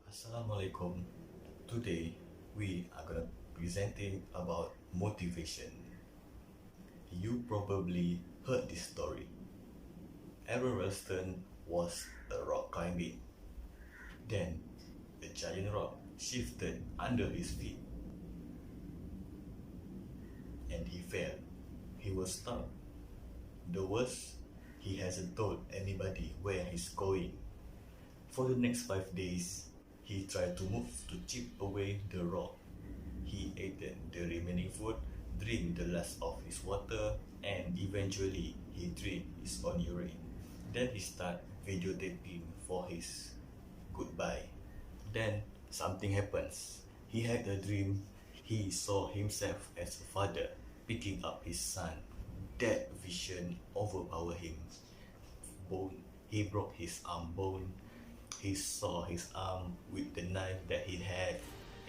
Assalamualaikum. Today we are gonna presenting about motivation. You probably heard this story. Aaron Ralston was a rock climbing. Then a giant rock shifted under his feet and he fell. He was stuck. The worst, he hasn't told anybody where he's going. For the next 5 days, he tried to move to chip away the rock. He ate the remaining food, drank the last of his water, and eventually he drank his own urine. Then he started videotaping for his goodbye. Then something happens. He had a dream. He saw himself as a father picking up his son. That vision overpowered him. He broke his arm bone. He saw his arm with the knife that he had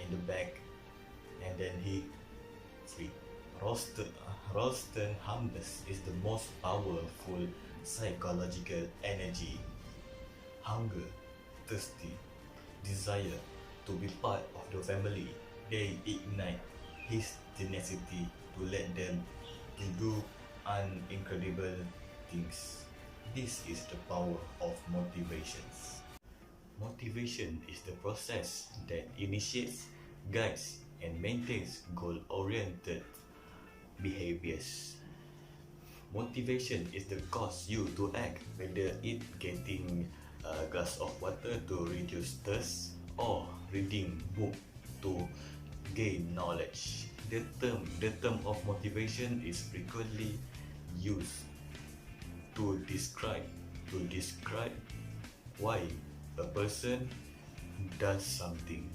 in the back, and then he free. Ralston humbleness is the most powerful psychological energy. Hunger, thirsty, desire to be part of the family. They ignite his tenacity to let them to do incredible things. This is the power of motivations. Motivation is the process that initiates, guides, and maintains goal-oriented behaviors. Motivation is the cause you to act, whether it getting a glass of water to reduce thirst or reading book to gain knowledge. The term of motivation is frequently used to describe why a person does something.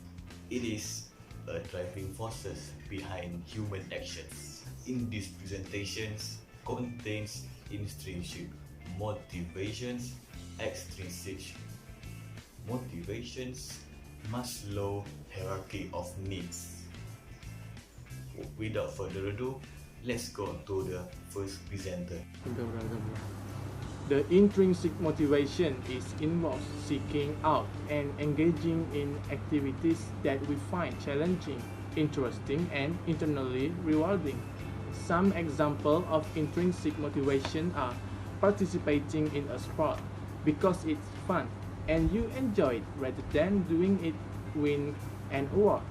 It is a driving forces behind human actions. In these presentations contains intrinsic motivations, extrinsic motivations, Maslow hierarchy of needs. Without further ado, let's go to the first presenter. The intrinsic motivation is involves seeking out and engaging in activities that we find challenging, interesting, and internally rewarding. Some examples of intrinsic motivation are participating in a sport because it's fun and you enjoy it rather than doing it win an award.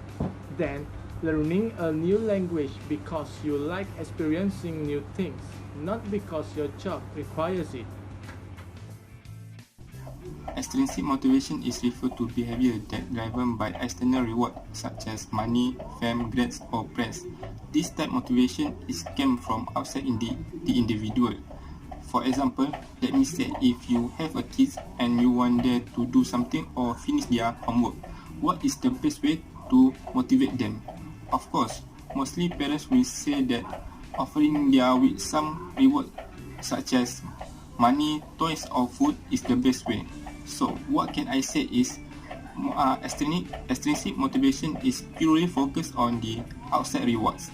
Then learning a new language because you like experiencing new things, not because your job requires it. Extrinsic motivation is referred to behavior that driven by external reward such as money, fame, grades, or praise. This type motivation is came from outside the individual. For example, let me say if you have a kid and you want them to do something or finish their homework, what is the best way to motivate them? Of course, mostly parents will say that offering their with some reward such as money, toys, or food is the best way. So what can I say is extrinsic motivation is purely focused on the outside rewards.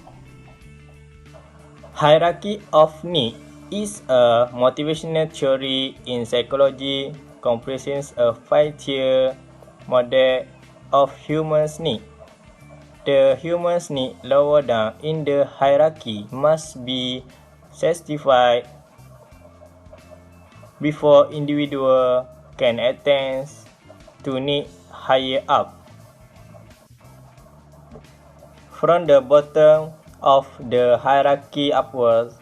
Hierarchy of need is a motivational theory in psychology comprises a 5-tier model of humans' need. The humans' need lower down in the hierarchy must be satisfied before individual can attain to need higher up. From the bottom of the hierarchy upwards,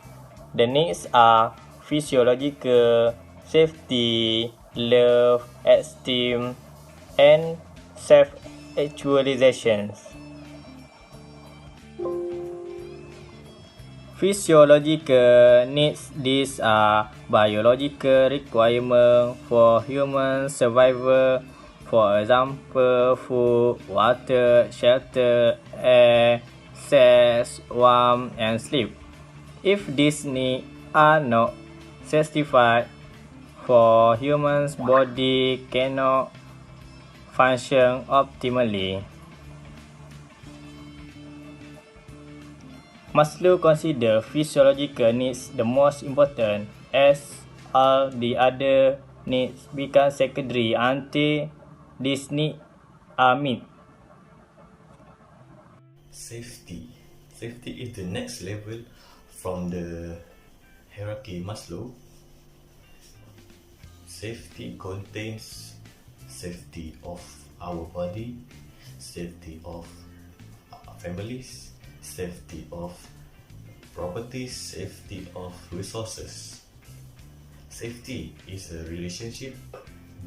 the needs are physiological, safety, love, esteem, and self-actualization. Physiological needs, these are biological requirements for human survival, for example, food, water, shelter, air, sex, warmth, and sleep. If these needs are not satisfied, for humans' body cannot function optimally. Maslow considers physiological needs the most important, as all the other needs become secondary until these needs are myths. Safety. Safety is the next level from the hierarchy Maslow. Safety contains safety of our body, safety of families, safety of properties, safety of resources. Safety is a relationship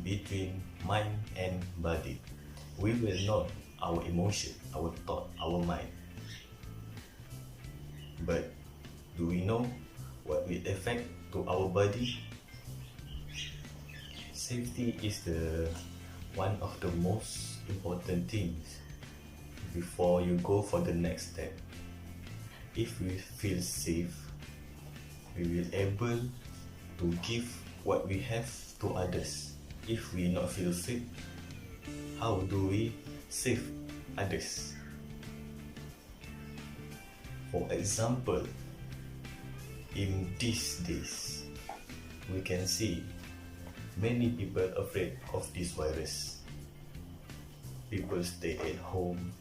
between mind and body. We will know our emotion, our thought, our mind. But do we know what will affect to our body? Safety is the one of the most important things before you go for the next step. If we feel safe, we will able to give what we have to others. If we not feel safe, how do we save others? For example, in these days, we can see many people afraid of this virus. People stay at home,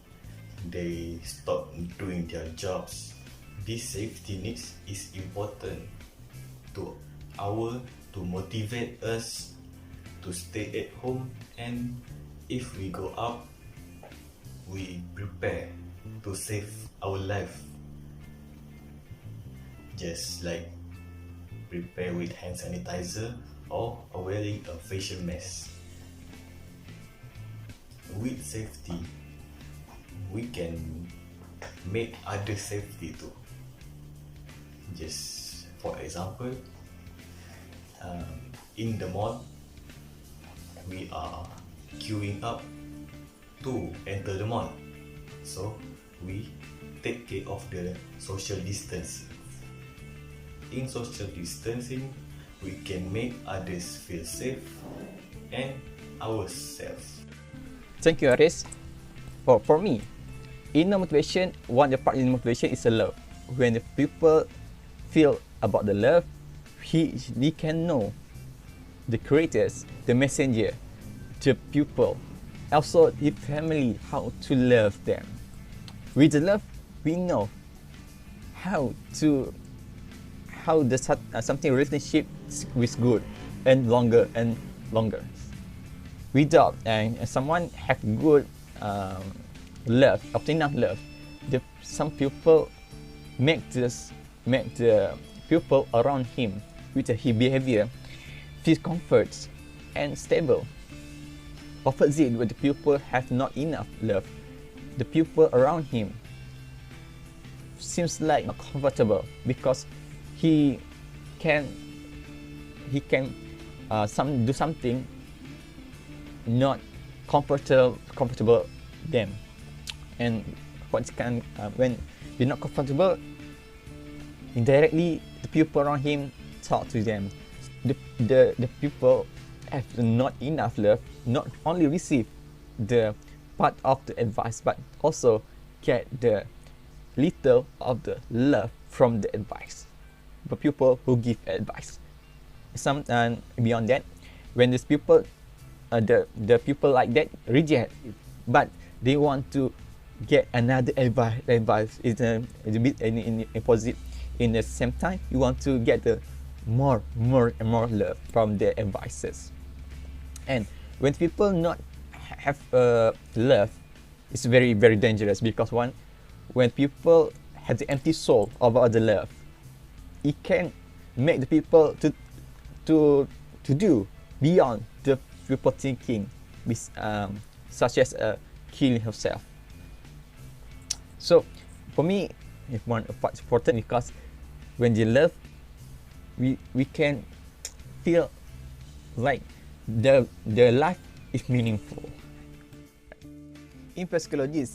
they stop doing their jobs. This safety needs is important to motivate us to stay at home, and if we go out, we prepare to save our life. Just like prepare with hand sanitizer or wearing a facial mask. With safety, we can make other safety too. Just for example, in the mall, we are queuing up to enter the mall, so we take care of the social distancing. In social distancing, we can make others feel safe and ourselves. Thank you, Hariz. For me, inner motivation, one of the part in motivation is the love. When the people feel about the love, they can know the creators, the messenger, the people, also the family, how to love them. With the love, we know how the something relationship is good and longer and longer. Without someone have good love, enough love, some people make the people around him with his behavior feel comfort and stable. Opposite, when the people have not enough love, the people around him seems like not comfortable because he can do something not comfortable them, and when they're not comfortable, indirectly the people around him talk to them. The people have not enough love, not only receive the part of the advice but also get the little of the love from the advice. The people who give advice, some beyond that, when these people the people like that reject it, but they want to get another advice is a bit in opposite. In the same time, you want to get the more love from the advices. And when people not have love, it's very dangerous, because when people have the empty soul about the love, it can make the people to do beyond the people thinking, such as killing himself. So for me, it's one part important, because when you love, we can feel like the life is meaningful. In psychology,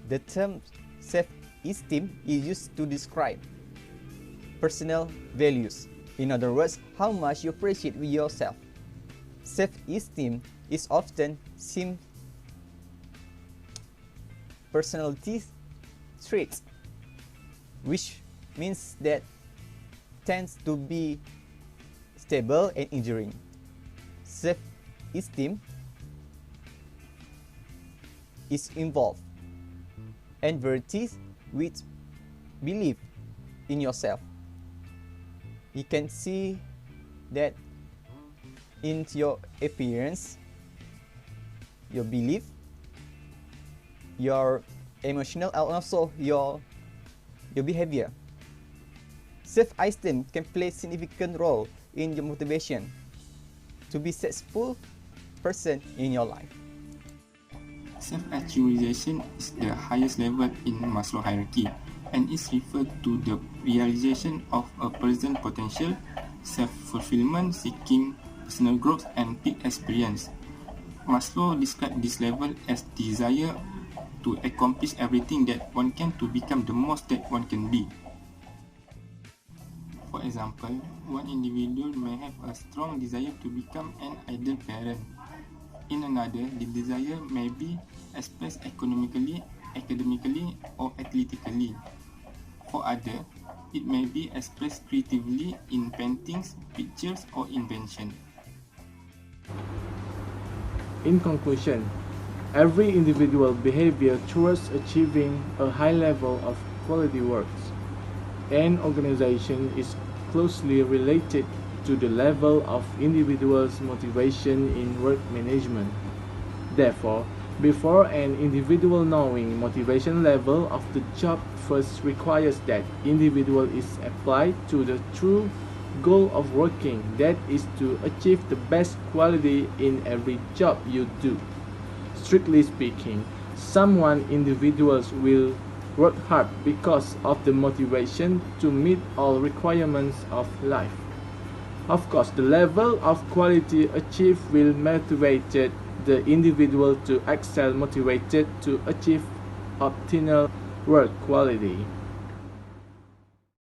the term self-esteem is used to describe personal values. In other words, how much you appreciate yourself. Self-esteem is often seen personality traits, which means that tends to be stable and enduring. Self-esteem is involved, and varieties with belief in yourself. You can see that in your appearance, your belief, your emotional, and also your behavior. Self-esteem can play a significant role in your motivation to be successful person in your life. Self-actualization is the highest level in Maslow hierarchy and is referred to the realization of a person's potential, self-fulfillment, seeking personal growth, and peak experience. Maslow described this level as desire to accomplish everything that one can to become the most that one can be. For example, one individual may have a strong desire to become an ideal parent. In another, the desire may be expressed economically, academically, or athletically. For others, it may be expressed creatively in paintings, pictures, or invention. In conclusion, every individual behavior towards achieving a high level of quality works. An organization is closely related to the level of individuals' motivation in work management. Therefore, before an individual knowing motivation level of the job first requires that individual is applied to the true goal of working, that is to achieve the best quality in every job you do. Strictly speaking, individuals will work hard because of the motivation to meet all requirements of life. Of course, the level of quality achieved will motivate the individual to excel, motivated to achieve optimal work quality.